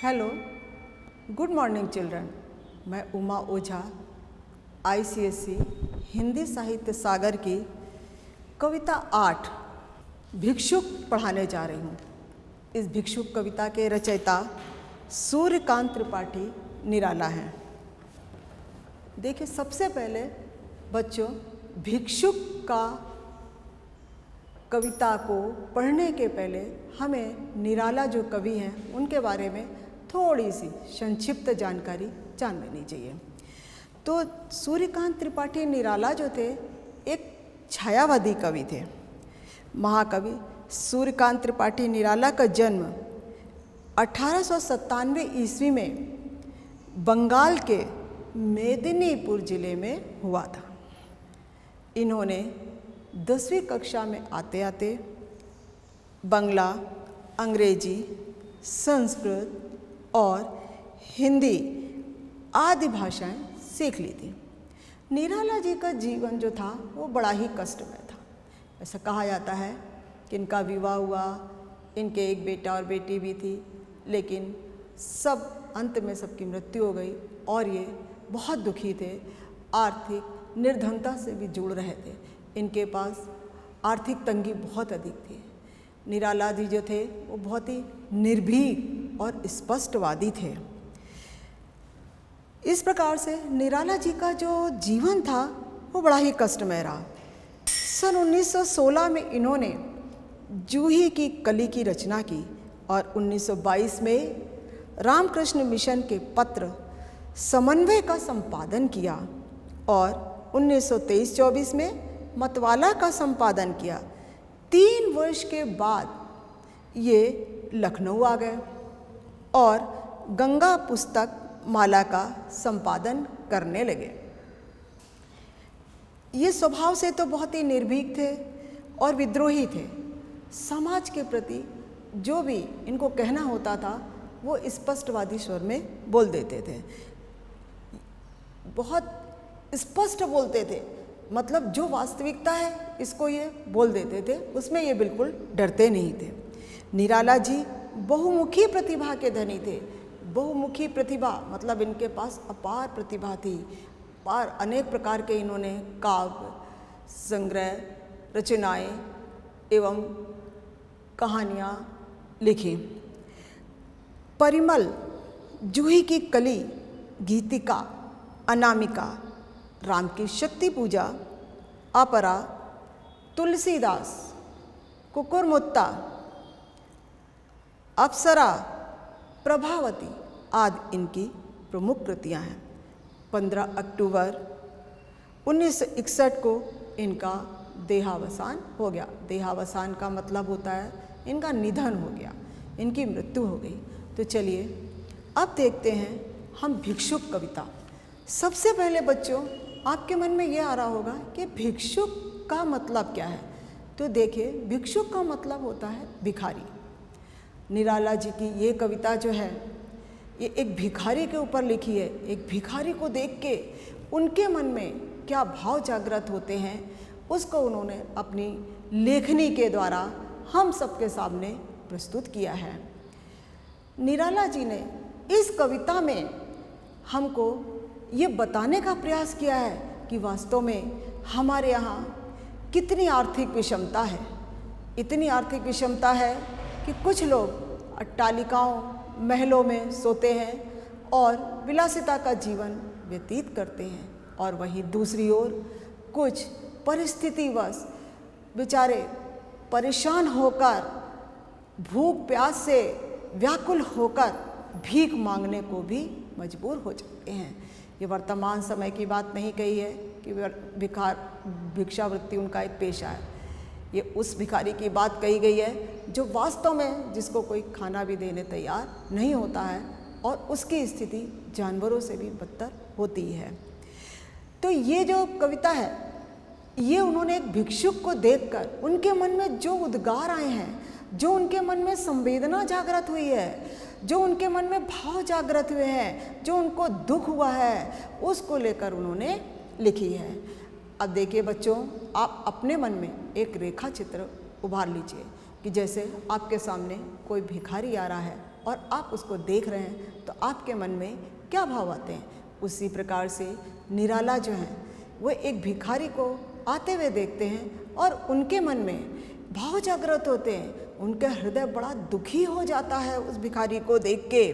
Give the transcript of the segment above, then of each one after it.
Hello, good morning children. मैं उमा ओझा ICSE Hindi साहित्य सागर की कविता 8 भिक्षुक पढ़ाने जा रही हूँ। इस भिक्षुक कविता के रचयिता सूर्यकांत त्रिपाठी निराला हैं। देखिए, सबसे पहले बच्चों, भिक्षुक का कविता को पढ़ने के पहले हमें निराला जो कवि हैं उनके बारे में थोड़ी सी संक्षिप्त जानकारी जान लेनी चाहिए। तो सूर्यकांत त्रिपाठी निराला जो थे एक छायावादी कवि थे। महाकवि सूर्यकांत त्रिपाठी निराला का जन्म 1897 ईस्वी में बंगाल के मेदिनीपुर जिले में हुआ था। इन्होंने 10वीं कक्षा में आते आते बांग्ला, अंग्रेजी, संस्कृत और हिंदी आदि भाषाएं सीख ली थी। निराला जी का जीवन जो था वो बड़ा ही कष्टमय था। ऐसा कहा जाता है कि इनका विवाह हुआ, इनके एक बेटा और बेटी भी थी, लेकिन सब अंत में सबकी मृत्यु हो गई और ये बहुत दुखी थे। आर्थिक निर्धनता से भी जुड़ रहे थे। इनके पास आर्थिक तंगी बहुत अधिक थी। निराला जी जो थे वो बहुत ही निर्भीक और स्पष्टवादी थे। इस प्रकार से निराला जी का जो जीवन था वो बड़ा ही कष्टमय रहा। सन 1916 में इन्होंने जूही की कली की रचना की और 1922 में रामकृष्ण मिशन के पत्र समन्वय का संपादन किया और 1923-24 में मतवाला का संपादन किया। 3 वर्ष के बाद ये लखनऊ आ गए और गंगा पुस्तक माला का संपादन करने लगे। ये स्वभाव से तो बहुत ही निर्भीक थे और विद्रोही थे। समाज के प्रति जो भी इनको कहना होता था वो स्पष्टवादी स्वर में बोल देते थे। बहुत स्पष्ट बोलते थे, मतलब जो वास्तविकता है इसको ये बोल देते थे, उसमें ये बिल्कुल डरते नहीं थे। निराला जी बहुमुखी प्रतिभा के धनी थे। बहुमुखी प्रतिभा मतलब इनके पास अपार प्रतिभा थी। और अनेक प्रकार के इन्होंने काव्य, संग्रह, रचनाएं एवं कहानियाँ लिखी। परिमल, जूही की कली, गीतिका, अनामिका, राम की शक्ति पूजा, अपरा, तुलसीदास, कुकुरमुत्ता, अप्सरा, प्रभावती आदि इनकी प्रमुख कृतियां हैं। 15 अक्टूबर 1961 को इनका देहावसान हो गया। देहावसान का मतलब होता है इनका निधन हो गया, इनकी मृत्यु हो गई। तो चलिए अब देखते हैं हम भिक्षुक कविता। सबसे पहले बच्चों, आपके मन में ये आ रहा होगा कि भिक्षुक का मतलब क्या है। तो देखिए, भिक्षुक का मतलब होता है भिखारी। निराला जी की ये कविता जो है ये एक भिखारी के ऊपर लिखी है। एक भिखारी को देख के उनके मन में क्या भाव जागृत होते हैं उसको उन्होंने अपनी लेखनी के द्वारा हम सबके सामने प्रस्तुत किया है। निराला जी ने इस कविता में हमको ये बताने का प्रयास किया है कि वास्तव में हमारे यहाँ कितनी आर्थिक विषमता है। इतनी आर्थिक विषमता है कि कुछ लोग अट्टालिकाओं, महलों में सोते हैं और विलासिता का जीवन व्यतीत करते हैं, और वहीं दूसरी ओर कुछ परिस्थितिवश बेचारे परेशान होकर, भूख प्यास से व्याकुल होकर भीख मांगने को भी मजबूर हो जाते हैं। ये वर्तमान समय की बात नहीं कही है कि भिक्षावृत्ति उनका एक पेशा है। ये उस भिखारी की बात कही गई है जो वास्तव में जिसको कोई खाना भी देने तैयार नहीं होता है और उसकी स्थिति जानवरों से भी बदतर होती है। तो ये जो कविता है ये उन्होंने एक भिक्षुक को देखकर उनके मन में जो उद्गार आए हैं, जो उनके मन में संवेदना जागृत हुई है, जो उनके मन में भाव जागृत हुए हैं, जो उनको दुख हुआ है, उसको लेकर उन्होंने लिखी है। अब देखिए बच्चों, आप अपने मन में एक रेखा चित्र उभार लीजिए कि जैसे आपके सामने कोई भिखारी आ रहा है और आप उसको देख रहे हैं तो आपके मन में क्या भाव आते हैं। उसी प्रकार से निराला जो हैं वो एक भिखारी को आते हुए देखते हैं और उनके मन में भाव जागृत होते हैं। उनका हृदय बड़ा दुखी हो जाता है उस भिखारी को देख के।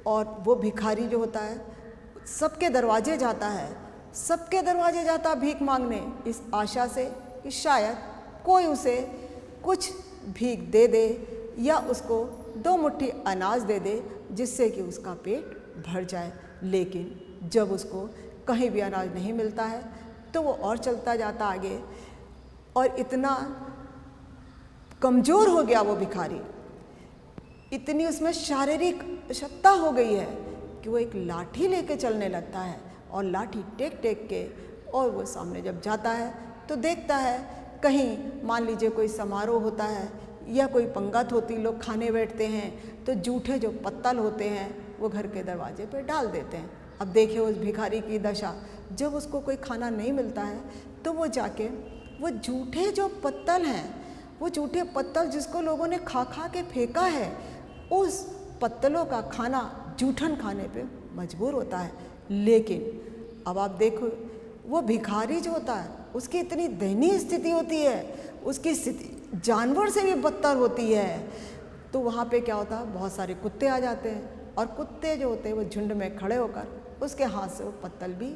और वो भिखारी जो होता है सबके दरवाजे जाता है, सबके दरवाजे जाता भीख मांगने, इस आशा से कि शायद कोई उसे कुछ भीख दे दे या उसको 2 मुट्ठी अनाज दे दे जिससे कि उसका पेट भर जाए। लेकिन जब उसको कहीं भी अनाज नहीं मिलता है तो वो और चलता जाता आगे, और इतना कमज़ोर हो गया वो भिखारी, इतनी उसमें शारीरिक क्षमता हो गई है कि वो एक लाठी लेके चलने लगता है और लाठी टेक टेक के, और वो सामने जब जाता है तो देखता है कहीं मान लीजिए कोई समारोह होता है या कोई पंगत होती, लोग खाने बैठते हैं तो जूठे जो पत्तल होते हैं वो घर के दरवाजे पे डाल देते हैं। अब देखिए उस भिखारी की दशा, जब उसको कोई खाना नहीं मिलता है तो वो जाके वो जूठे जो पत्तल हैं, वो जूठे पत्तल जिसको लोगों ने खा खा के फेंका है, उस पत्तलों का खाना जूठन खाने पे मजबूर होता है। लेकिन अब आप देखो वो भिखारी जो होता है उसकी इतनी दयनीय स्थिति होती है, उसकी स्थिति जानवर से भी बदतर होती है। तो वहाँ पे क्या होता है, बहुत सारे कुत्ते आ जाते हैं और कुत्ते जो होते हैं वो झुंड में खड़े होकर उसके हाथ से वो पत्तल भी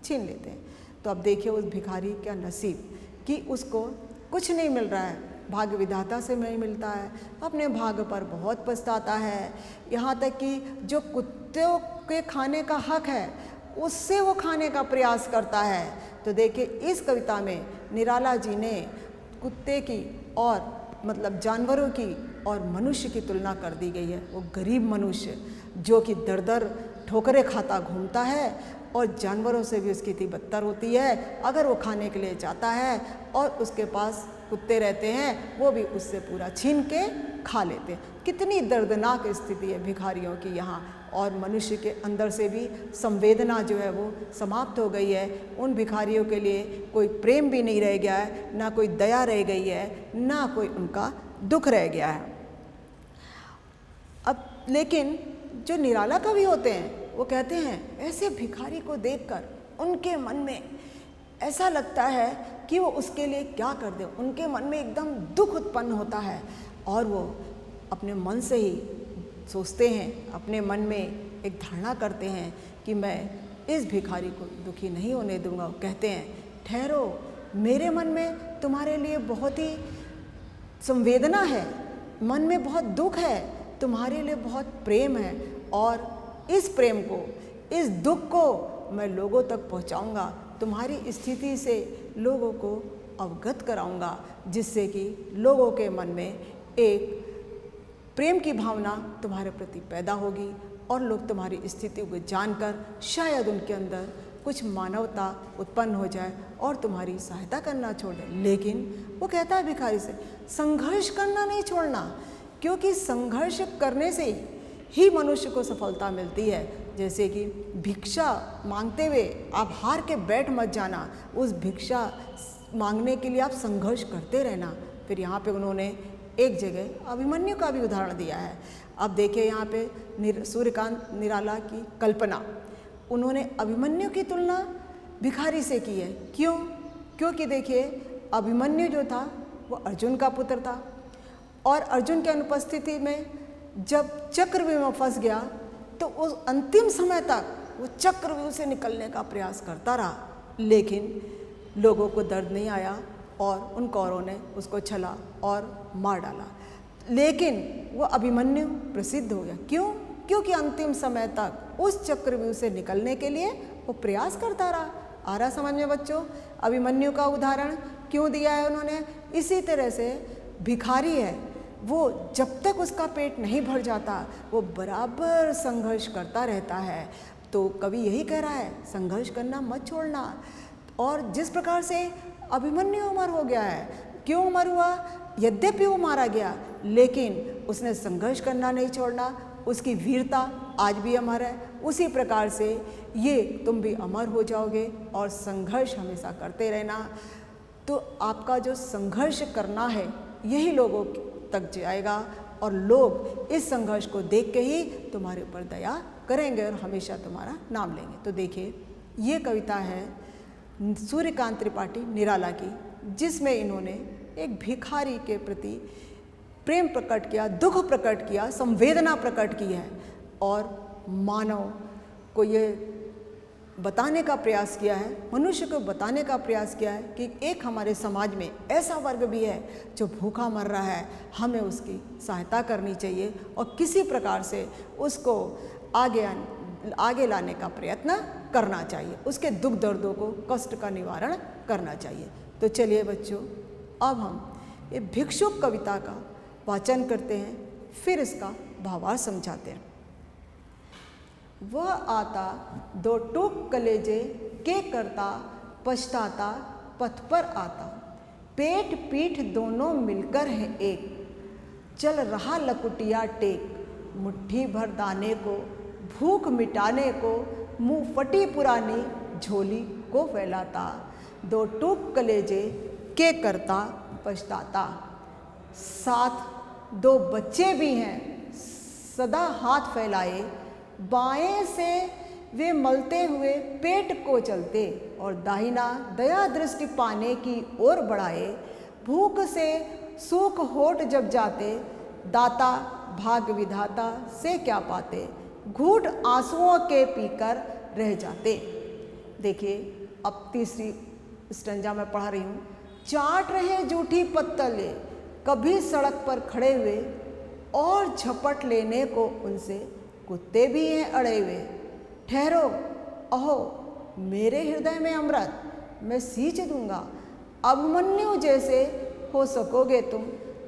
छीन लेते हैं। तो अब देखिए उस भिखारी का नसीब कि उसको कुछ नहीं मिल रहा है, भाग्य विधाता से नहीं मिलता है, अपने भाग्य पर बहुत पछताता है। यहाँ तक कि जो कुत्तों के खाने का हक है उससे वो खाने का प्रयास करता है। तो देखिए इस कविता में निराला जी ने कुत्ते की और मतलब जानवरों की और मनुष्य की तुलना कर दी गई है। वो गरीब मनुष्य जो कि दर दर ठोकरें खाता घूमता है और जानवरों से भी उसकी इतनी बदतर होती है। अगर वो खाने के लिए जाता है और उसके पास कुत्ते रहते हैं वो भी उससे पूरा छीन के खा लेते हैं। कितनी दर्दनाक स्थिति है भिखारियों की यहाँ, और मनुष्य के अंदर से भी संवेदना जो है वो समाप्त हो गई है। उन भिखारियों के लिए कोई प्रेम भी नहीं रह गया है, ना कोई दया रह गई है, ना कोई उनका दुख रह गया है। अब लेकिन जो निराला कवि होते हैं वो कहते हैं ऐसे भिखारी को देखकर उनके मन में ऐसा लगता है कि वो उसके लिए क्या कर दे। उनके मन में एकदम दुख उत्पन्न होता है और वो अपने मन से ही सोचते हैं, अपने मन में एक धारणा करते हैं कि मैं इस भिखारी को दुखी नहीं होने दूंगा। वो कहते हैं ठहरो, मेरे मन में तुम्हारे लिए बहुत ही संवेदना है, मन में बहुत दुख है, तुम्हारे लिए बहुत प्रेम है, और इस प्रेम को, इस दुख को मैं लोगों तक पहुंचाऊंगा, तुम्हारी स्थिति से लोगों को अवगत कराऊंगा, जिससे कि लोगों के मन में एक प्रेम की भावना तुम्हारे प्रति पैदा होगी और लोग तुम्हारी स्थिति को जानकर शायद उनके अंदर कुछ मानवता उत्पन्न हो जाए और तुम्हारी सहायता करना छोड़ दें। लेकिन वो कहता है भिखारी से संघर्ष करना नहीं छोड़ना, क्योंकि संघर्ष करने से ही मनुष्य को सफलता मिलती है। जैसे कि भिक्षा मांगते हुए आप हार के बैठ मत जाना, उस भिक्षा मांगने के लिए आप संघर्ष करते रहना। फिर यहाँ पे उन्होंने एक जगह अभिमन्यु का भी उदाहरण दिया है। अब देखिए यहाँ पे सूर्यकांत निराला की कल्पना, उन्होंने अभिमन्यु की तुलना भिखारी से की है। क्यों? क्योंकि देखिए अभिमन्यु जो था वो अर्जुन का पुत्र था और अर्जुन की अनुपस्थिति में जब चक्रव्यूह में फंस गया तो उस अंतिम समय तक वो चक्रव्यूह से निकलने का प्रयास करता रहा, लेकिन लोगों को दर्द नहीं आया और उन कौरवों ने उसको छला और मार डाला। लेकिन वो अभिमन्यु प्रसिद्ध हो गया। क्यों? क्योंकि अंतिम समय तक उस चक्रव्यूह से निकलने के लिए वो प्रयास करता रहा। आ रहा समझ में बच्चों? अभिमन्यु का उदाहरण क्यों दिया है उन्होंने? इसी तरह से भिखारी है, वो जब तक उसका पेट नहीं भर जाता वो बराबर संघर्ष करता रहता है। तो कवि यही कह रहा है संघर्ष करना मत छोड़ना। और जिस प्रकार से अभिमन्यु अमर हो गया है, क्यों अमर हुआ? यद्यपि वो मारा गया लेकिन उसने संघर्ष करना नहीं छोड़ना, उसकी वीरता आज भी अमर है। उसी प्रकार से ये तुम भी अमर हो जाओगे और संघर्ष हमेशा करते रहना। तो आपका जो संघर्ष करना है यही लोगों तक जाएगा और लोग इस संघर्ष को देख के ही तुम्हारे ऊपर दया करेंगे और हमेशा तुम्हारा नाम लेंगे। तो देखिए, ये कविता है सूर्यकांत त्रिपाठी निराला की, जिसमें इन्होंने एक भिखारी के प्रति प्रेम प्रकट किया, दुख प्रकट किया, संवेदना प्रकट की है और मानव को ये बताने का प्रयास किया है, मनुष्य को बताने का प्रयास किया है कि एक हमारे समाज में ऐसा वर्ग भी है जो भूखा मर रहा है, हमें उसकी सहायता करनी चाहिए और किसी प्रकार से उसको आगे लाने का प्रयत्न करना चाहिए, उसके दुख दर्दों को, कष्ट का निवारण करना चाहिए। तो चलिए बच्चों, अब हम ये भिक्षुक कविता का वाचन करते हैं, फिर इसका भावार्थ समझाते हैं। वह आता दो टूक कलेजे के करता, पछताता पथ पर आता, पेट पीठ दोनों मिलकर है एक, चल रहा लकुटिया टेक, मुट्ठी भर दाने को, भूख मिटाने को, मुंह फटी पुरानी झोली को फैलाता, दो टूक कलेजे के करता पछताता। साथ दो बच्चे भी हैं सदा हाथ फैलाए, बाएं से वे मलते हुए पेट को चलते और दाहिना दया दृष्टि पाने की ओर बढ़ाए, भूख से सूख होठ जब जाते, दाता भाग विधाता से क्या पाते, घूंट आंसुओं के पीकर रह जाते। देखिए, अब तीसरी स्टंजा में पढ़ा रही हूँ। चाट रहे जूठी पत्तले कभी सड़क पर खड़े हुए, और झपट लेने को उनसे कुत्ते भी हैं अड़े हुए, ठहरो अहो मेरे हृदय में अमृत मैं सींच दूंगा, अभिमन्यु जैसे हो सकोगे तुम,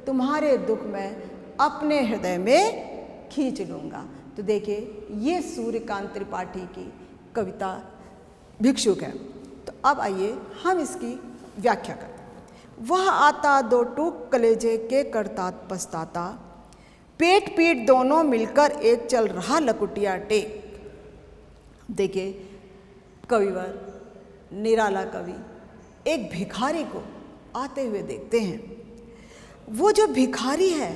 तुम्हारे दुख में अपने हृदय में खींच लूँगा। तो देखिए, ये सूर्यकांत त्रिपाठी की कविता भिक्षुक है। तो अब आइए हम इसकी व्याख्या करते हैं। वह आता दो टूक कलेजे के करता पछताता, पेट पीठ दोनों मिलकर एक, चल रहा लकुटिया टेक। देखिए, कविवर निराला कवि एक भिखारी को आते हुए देखते हैं। वो जो भिखारी है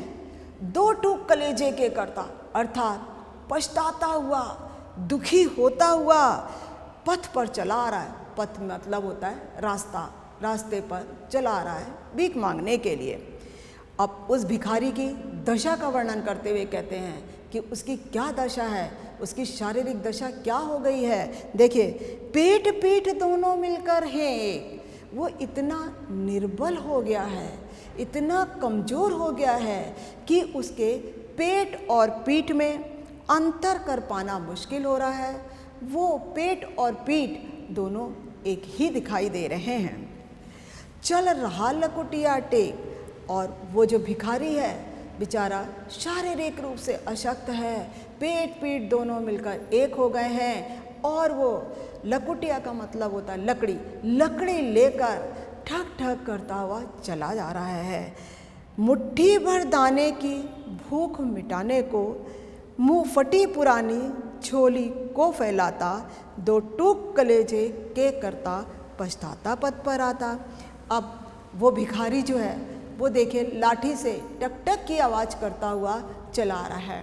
दो टूक कलेजे के करता, अर्थात पछताता हुआ, दुखी होता हुआ पथ पर चला आ रहा है। पथ मतलब होता है रास्ता, रास्ते पर चला आ रहा है भीख मांगने के लिए। अब उस भिखारी की दशा का वर्णन करते हुए कहते हैं कि उसकी क्या दशा है, उसकी शारीरिक दशा क्या हो गई है। देखिए, पेट पीठ दोनों मिलकर हैं एक, वो इतना निर्बल हो गया है, इतना कमज़ोर हो गया है कि उसके पेट और पीठ में अंतर कर पाना मुश्किल हो रहा है। वो पेट और पीठ दोनों एक ही दिखाई दे रहे हैं। चल रहा लकुटिया टेक, और वो जो भिखारी है बेचारा शारीरिक रूप से अशक्त है, पेट पीठ दोनों मिलकर एक हो गए हैं, और वो लकुटिया का मतलब होता है लकड़ी, लकड़ी लेकर ठक ठक करता हुआ चला जा रहा है। मुट्ठी भर दाने की भूख मिटाने को, मुंह फटी पुरानी झोली को फैलाता, दो टूक कलेजे के करता पछताता पथ पर आता। अब वो भिखारी जो है वो देखिए लाठी से टक टक की आवाज़ करता हुआ चला आ रहा है।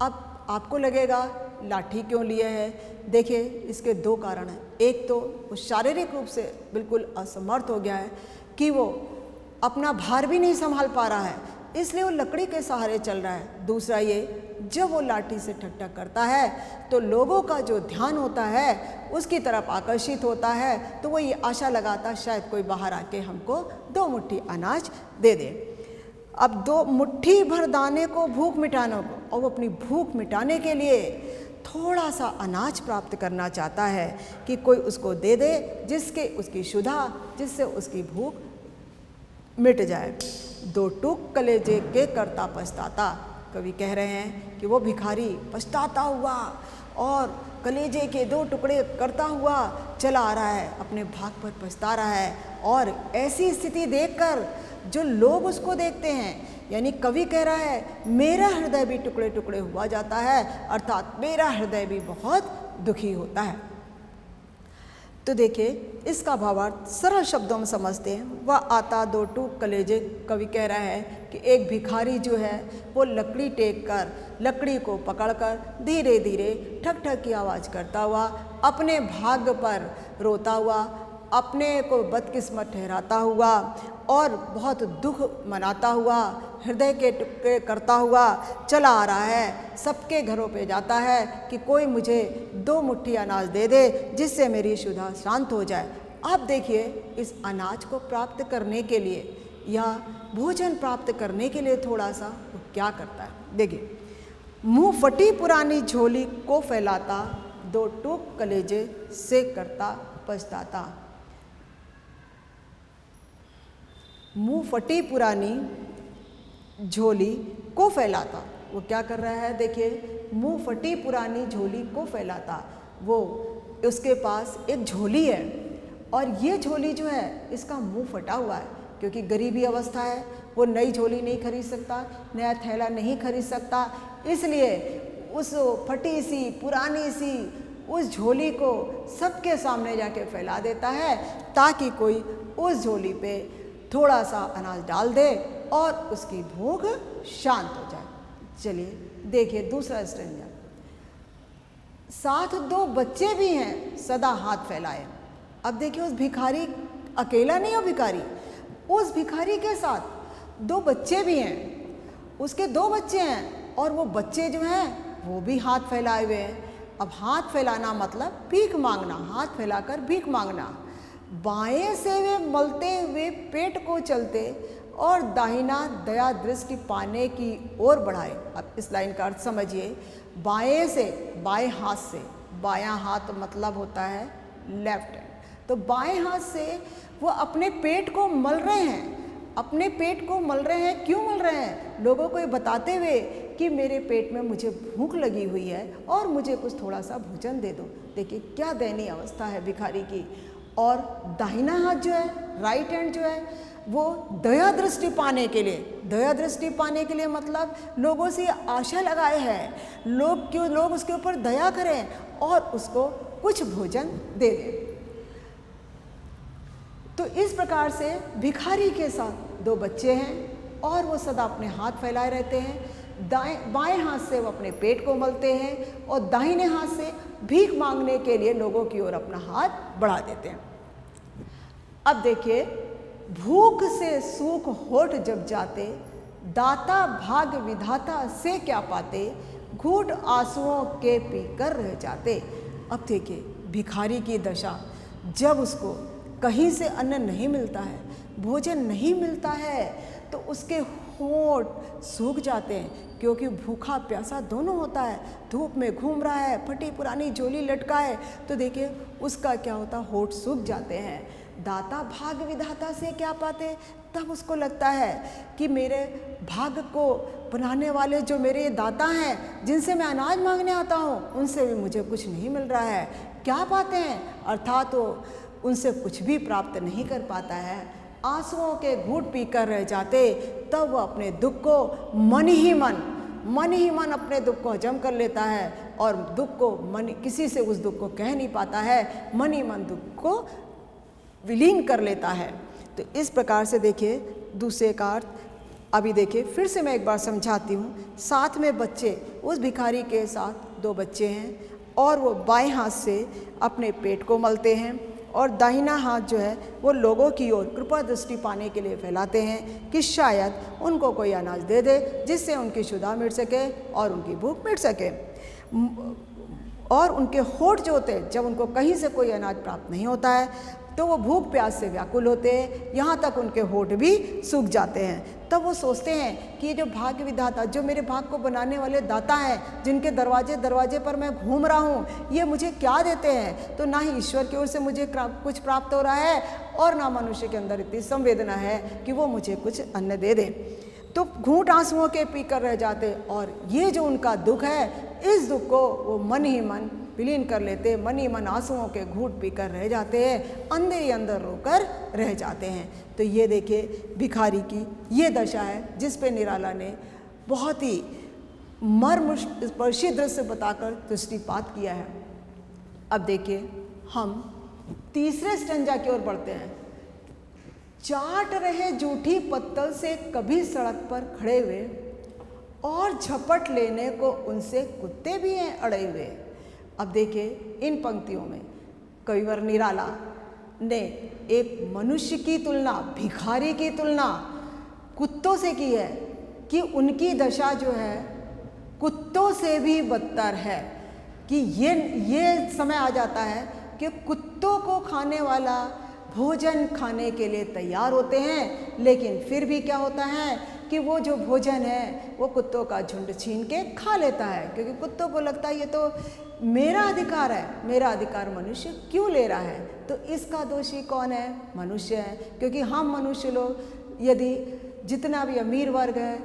अब आपको लगेगा लाठी क्यों लिए है? देखिए, इसके दो कारण हैं। एक तो वो शारीरिक रूप से बिल्कुल असमर्थ हो गया है कि वो अपना भार भी नहीं संभाल पा रहा है, इसलिए वो लकड़ी के सहारे चल रहा है। दूसरा ये, जब वो लाठी से ठक ठक करता है तो लोगों का जो ध्यान होता है उसकी तरफ आकर्षित होता है, तो वो ये आशा लगाता शायद कोई बाहर आके हमको दो मुट्ठी अनाज दे दे। अब दो मुट्ठी भर दाने को भूख मिटाने को, और वो अपनी भूख मिटाने के लिए थोड़ा सा अनाज प्राप्त करना चाहता है कि कोई उसको दे दे जिसके उसकी क्षुधा, जिससे उसकी भूख मिट जाए। दो टूक कलेजे के करता पछताता, कवि कह रहे हैं कि वो भिखारी पछताता हुआ और कलेजे के दो टुकड़े करता हुआ चला आ रहा है, अपने भाग पर पछता रहा है। और ऐसी स्थिति देखकर जो लोग उसको देखते हैं, यानी कवि कह रहा है मेरा हृदय भी टुकड़े टुकड़े हुआ जाता है, अर्थात मेरा हृदय भी बहुत दुखी होता है। तो देखिए इसका भावार्थ सरल शब्दों में समझते हैं। वह आता दो टूक कलेजे, कवि कह रहा है कि एक भिखारी जो है वो लकड़ी टेक कर, लकड़ी को पकड़कर धीरे धीरे ठक ठक की आवाज़ करता हुआ, अपने भाग्य पर रोता हुआ, अपने को बदकिस्मत ठहराता हुआ और बहुत दुख मनाता हुआ, हृदय के टुकड़े करता हुआ चला आ रहा है। सबके घरों पे जाता है कि कोई मुझे 2 मुट्ठी अनाज दे दे जिससे मेरी क्षुधा शांत हो जाए। अब देखिए इस अनाज को प्राप्त करने के लिए या भोजन प्राप्त करने के लिए थोड़ा सा वो क्या करता है। देखिए, मुँह फटी पुरानी झोली को फैलाता, 2 टूक कलेजे से करता पछताता। मुँह फटी पुरानी झोली को फैलाता, वो क्या कर रहा है। देखिए, मुँह फटी पुरानी झोली को फैलाता, वो उसके पास एक झोली है और ये झोली जो है इसका मुँह फटा हुआ है क्योंकि गरीबी अवस्था है। वो नई झोली नहीं खरीद सकता, नया थैला नहीं खरीद सकता, इसलिए उस फटी सी पुरानी सी उस झोली को सबके सामने जाके फैला देता है ताकि कोई उस झोली पे थोड़ा सा अनाज डाल दे और उसकी भूख शांत हो जाए। चलिए देखिए दूसरा स्टेंजा। साथ 2 बच्चे भी हैं सदा हाथ फैलाए। अब देखिए उस भिखारी अकेला नहीं हो भिखारी, उस भिखारी के साथ 2 बच्चे भी हैं, उसके 2 बच्चे हैं और वो बच्चे जो हैं वो भी हाथ फैलाए हुए हैं। अब हाथ फैलाना मतलब भीख मांगना, हाथ फैलाकर भीख मांगना। बाएं से वे मलते हुए पेट को चलते और दाहिना दया दृष्टि पाने की ओर बढ़ाए। अब इस लाइन का अर्थ समझिए। बाएं से, बाएं हाथ से, बायां हाथ मतलब होता है लेफ्ट हैंड, तो बाएं हाथ से वो अपने पेट को मल रहे हैं, अपने पेट को मल रहे हैं। क्यों मल रहे हैं? लोगों को ये बताते हुए कि मेरे पेट में मुझे भूख लगी हुई है और मुझे कुछ थोड़ा सा भोजन दे दो। देखिए क्या दयनीय अवस्था है भिखारी की। और दाहिना हाथ जो है, राइट हैंड जो है, वो दया दृष्टि पाने के लिए, दया दृष्टि पाने के लिए मतलब लोगों से आशा लगाए हैं लोग उसके ऊपर दया करें और उसको कुछ भोजन दे दें। तो इस प्रकार से भिखारी के साथ 2 बच्चे हैं और वो सदा अपने हाथ फैलाए रहते हैं। बाएं हाथ से वो अपने पेट को मलते हैं और दाहिने हाथ से भीख मांगने के लिए लोगों की ओर अपना हाथ बढ़ा देते हैं। अब देखिए, भूख से सूख होठ जब जाते, दाता भाग विधाता से क्या पाते, घूंट आंसुओं के पीकर रह जाते। अब देखिए भिखारी की दशा, जब उसको कहीं से अन्न नहीं मिलता है, भोजन नहीं मिलता है, तो उसके होठ सूख जाते हैं क्योंकि भूखा प्यासा दोनों होता है। धूप में घूम रहा है, फटी पुरानी झोली लटका है, तो देखिए उसका क्या होता, होठ सूख जाते हैं। दाता भाग विधाता से क्या पाते, तब उसको लगता है कि मेरे भाग्य को बनाने वाले जो मेरे दाता हैं, जिनसे मैं अनाज मांगने आता हूँ, उनसे भी मुझे कुछ नहीं मिल रहा है। क्या पाते हैं, अर्थात वो उनसे कुछ भी प्राप्त नहीं कर पाता है। आंसुओं के घूंट पीकर रह जाते। तब वो अपने दुख को मन ही मन अपने दुख को हजम कर लेता है और दुख को किसी से उस दुख को कह नहीं पाता है, मन ही मन दुख को विलीन कर लेता है। तो इस प्रकार से देखिए दूसरे का अर्थ अभी देखिए फिर से मैं एक बार समझाती हूँ। साथ में बच्चे, उस भिखारी के साथ 2 बच्चे हैं और वो बाएं हाथ से अपने पेट को मलते हैं और दाहिना हाथ जो है वो लोगों की ओर कृपा दृष्टि पाने के लिए फैलाते हैं कि शायद उनको कोई अनाज दे दे जिससे उनकी क्षुधा मिट सके और उनकी भूख मिट सके। और उनके होठ जो होते हैं, जब उनको कहीं से कोई अनाज प्राप्त नहीं होता है तो वो भूख प्यास से व्याकुल होते हैं, यहाँ तक उनके होठ भी सूख जाते हैं। तब वो सोचते हैं कि ये जो भाग्य विधाता, जो मेरे भाग्य को बनाने वाले दाता हैं, जिनके दरवाजे दरवाजे पर मैं घूम रहा हूँ, ये मुझे क्या देते हैं। तो ना ही ईश्वर की ओर से मुझे कुछ प्राप्त हो रहा है और ना मनुष्य के अंदर इतनी संवेदना है कि वो मुझे कुछ अन्न दे दे। तो घूंट आंसुओं के पीकर रह जाते और ये जो उनका दुख है, इस दुख को वो मन ही मन विलीन कर लेते, मन ही मन आंसुओं के घूंट पीकर रह जाते हैं, अंदर ही अंदर रोकर रह जाते हैं। तो ये देखिए भिखारी की ये दशा है जिस पे निराला ने बहुत ही मर्मस्पर्शी दृश्य बताकर दृष्टिपात किया है। अब देखिए हम तीसरे स्टेंजा की ओर बढ़ते हैं। चाट रहे जूठी पत्तल से कभी सड़क पर खड़े हुए, और झपट लेने को उनसे कुत्ते भी हैं अड़े हुए। अब देखिए इन पंक्तियों में कविवर निराला ने एक मनुष्य की तुलना, भिखारी की तुलना कुत्तों से की है कि उनकी दशा जो है कुत्तों से भी बदतर है, कि ये समय आ जाता है कि कुत्तों को खाने वाला भोजन खाने के लिए तैयार होते हैं, लेकिन फिर भी क्या होता है कि वो जो भोजन है वो कुत्तों का झुंड छीन के खा लेता है, क्योंकि कुत्तों को लगता है ये तो मेरा अधिकार है, मेरा अधिकार मनुष्य क्यों ले रहा है। तो इसका दोषी कौन है? मनुष्य है, क्योंकि हम मनुष्य लोग यदि जितना भी अमीर वर्ग है,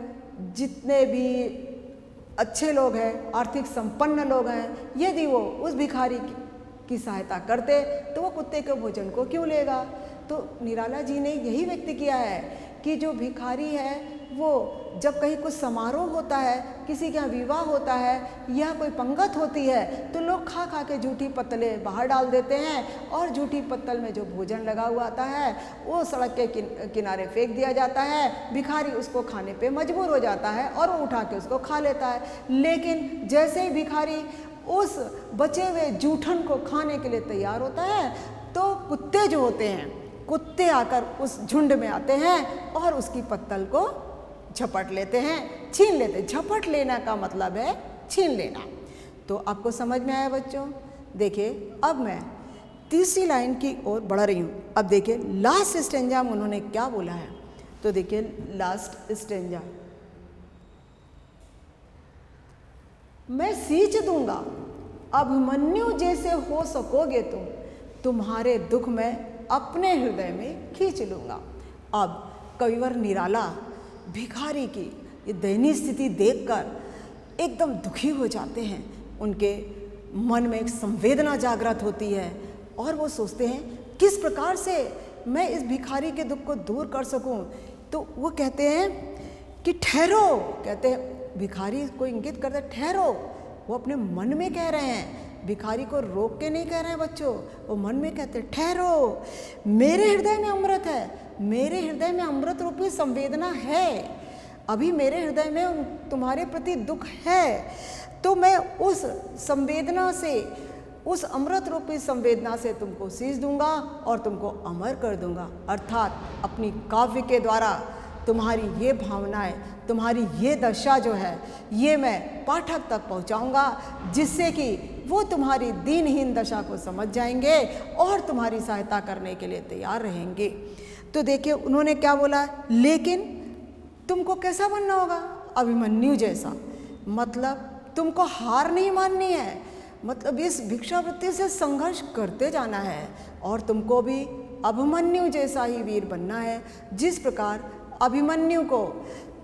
जितने भी अच्छे लोग हैं, आर्थिक संपन्न लोग हैं, यदि वो उस भिखारी की सहायता करते तो वो कुत्ते के भोजन को क्यों लेगा। तो निराला जी ने यही व्यक्त किया है कि जो भिखारी है वो जब कहीं कुछ समारोह होता है, किसी के यहाँ विवाह होता है या कोई पंगत होती है, तो लोग खा खा के जूठी पत्तलें बाहर डाल देते हैं, और जूठी पत्तल में जो भोजन लगा हुआ आता है वो सड़क के किनारे फेंक दिया जाता है। भिखारी उसको खाने पे मजबूर हो जाता है और वो उठा के उसको खा लेता है। लेकिन जैसे ही भिखारी उस बचे हुए जूठन को खाने के लिए तैयार होता है, तो कुत्ते जो होते हैं, कुत्ते आकर उस झुंड में आते हैं और उसकी पत्तल को झपट लेते हैं, छीन लेते हैं। झपट लेना का मतलब है छीन लेना। तो आपको समझ में आया बच्चों? देखिए अब मैं तीसरी लाइन की ओर बढ़ रही हूँ। अब देखिए लास्ट स्टेंजा में उन्होंने क्या बोला है। तो देखिए लास्ट स्टेंजा, मैं सींच दूंगा अभिमन्यु जैसे हो सकोगे तुम, तुम्हारे दुख में अपने हृदय में खींच लूंगा। अब कविवर निराला भिखारी की ये दयनीय स्थिति देखकर एकदम दुखी हो जाते हैं। उनके मन में एक संवेदना जागृत होती है और वो सोचते हैं किस प्रकार से मैं इस भिखारी के दुख को दूर कर सकूं। तो वो कहते हैं कि ठहरो, कहते हैं भिखारी को इंगित करते ठहरो। वो अपने मन में कह रहे हैं, भिखारी को रोक के नहीं कह रहे हैं बच्चों, वो मन में कहते ठहरो, मेरे हृदय में अमृत है, मेरे हृदय में अमृत रूपी संवेदना है, अभी मेरे हृदय में तुम्हारे प्रति दुख है, तो मैं उस संवेदना से, उस अमृत रूपी संवेदना से तुमको सींच दूंगा और तुमको अमर कर दूंगा। अर्थात अपनी काव्य के द्वारा तुम्हारी ये भावनाएं, तुम्हारी ये दशा जो है, ये मैं पाठक तक पहुंचाऊंगा, जिससे कि वो तुम्हारी दीनहीन दशा को समझ जाएंगे और तुम्हारी सहायता करने के लिए तैयार रहेंगे। तो देखिए उन्होंने क्या बोला, लेकिन तुमको कैसा बनना होगा? अभिमन्यु जैसा। मतलब तुमको हार नहीं माननी है, मतलब इस भिक्षावृत्ति से संघर्ष करते जाना है और तुमको भी अभिमन्यु जैसा ही वीर बनना है। जिस प्रकार अभिमन्यु को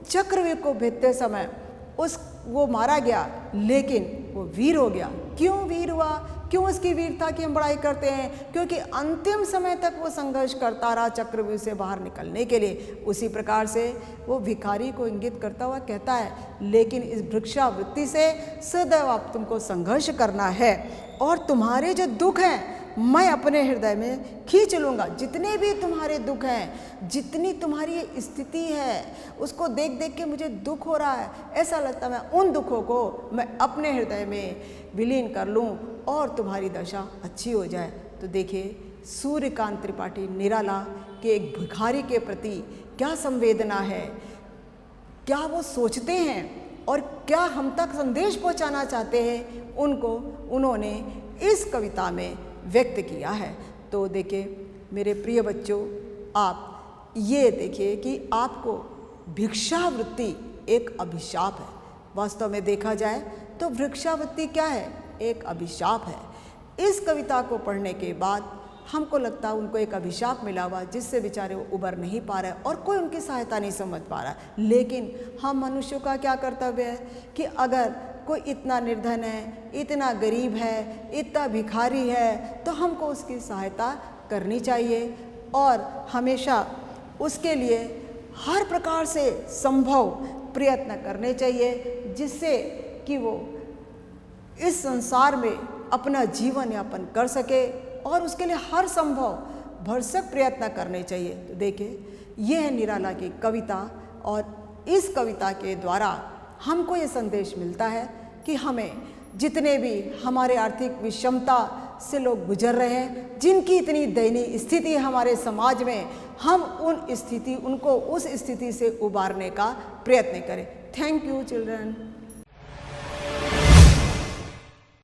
चक्रव्यूह को भेदते समय वो मारा गया, लेकिन वो वीर हो गया। क्यों वीर हुआ? क्यों उसकी वीरता की हम बड़ाई करते हैं? क्योंकि अंतिम समय तक वो संघर्ष करता रहा चक्रव्यूह से बाहर निकलने के लिए। उसी प्रकार से वो भिखारी को इंगित करता हुआ कहता है, लेकिन इस भिक्षावृत्ति से सदैव आप तुमको संघर्ष करना है और तुम्हारे जो दुख हैं मैं अपने हृदय में खींच लूँगा। जितने भी तुम्हारे दुख हैं, जितनी तुम्हारी ये स्थिति है, उसको देख देख के मुझे दुख हो रहा है, ऐसा लगता है मैं उन दुखों को मैं अपने हृदय में विलीन कर लूँ और तुम्हारी दशा अच्छी हो जाए। तो देखिए सूर्यकांत त्रिपाठी निराला के एक भिखारी के प्रति क्या संवेदना है, क्या वो सोचते हैं और क्या हम तक संदेश पहुंचाना चाहते हैं, उनको उन्होंने इस कविता में व्यक्त किया है। तो देखिए मेरे प्रिय बच्चों, आप ये देखिए कि आपको भिक्षावृत्ति एक अभिशाप है। वास्तव में देखा जाए तो भिक्षावृत्ति क्या है? एक अभिशाप है। इस कविता को पढ़ने के बाद हमको लगता है उनको एक अभिशाप मिला हुआ, जिससे बेचारे वो उबर नहीं पा रहे और कोई उनकी सहायता नहीं समझ पा रहा है। लेकिन हम मनुष्यों का क्या कर्तव्य है कि अगर कोई इतना निर्धन है, इतना गरीब है, इतना भिखारी है, तो हमको उसकी सहायता करनी चाहिए और हमेशा उसके लिए हर प्रकार से संभव प्रयत्न करने चाहिए, जिससे कि वो इस संसार में अपना जीवन यापन कर सके और उसके लिए हर संभव भरसक प्रयत्न करने चाहिए। तो देखिए, ये है निराला की कविता और इस कविता के द्वारा हमको ये संदेश मिलता है कि हमें जितने भी हमारे आर्थिक विषमता से लोग गुजर रहे हैं, जिनकी इतनी दयनीय स्थिति है हमारे समाज में, हम उनको उस स्थिति से उबारने का प्रयत्न करें। Thank you children.